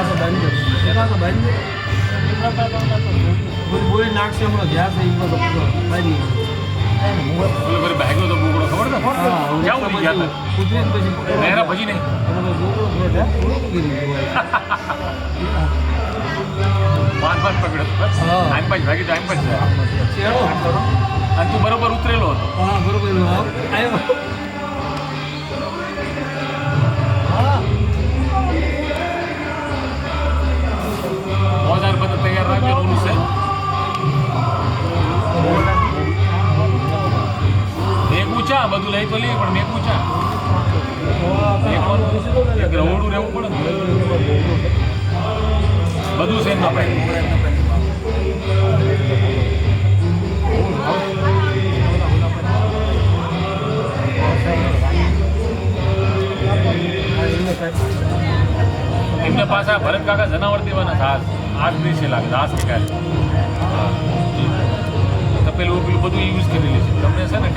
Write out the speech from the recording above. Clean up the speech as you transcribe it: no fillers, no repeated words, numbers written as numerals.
પાસે બંધ બોલી નાખશે હમણાં જ્યાં છે એમાં ભાગ્યો તો બોકડો ખબર ને ક્યાં ઉડી ગયા કુતરી પછી નહેરા પછી નહીં પાંચ પકડ્યો આમ પાંચ ભાગી તો આમ પાંચ અને તું બરોબર ઉતરેલો હતો હા બરોબર આવ્યો મોજાર બધા તૈયાર રાખજો ઓલું છે મેં પૂછા બધું લઈ તો લઈએ પણ મેં પૂછા એક રવડું રહેવું પડે ને બધું છે એમના પાસે એમને પાછા ભરત કાકા જનાવર દેવાના ઘાસ આજ બી છે લાગે ઘાસ કે કાંઈ તો પેલું બધું યુઝ કરી લે છે તમને છે ને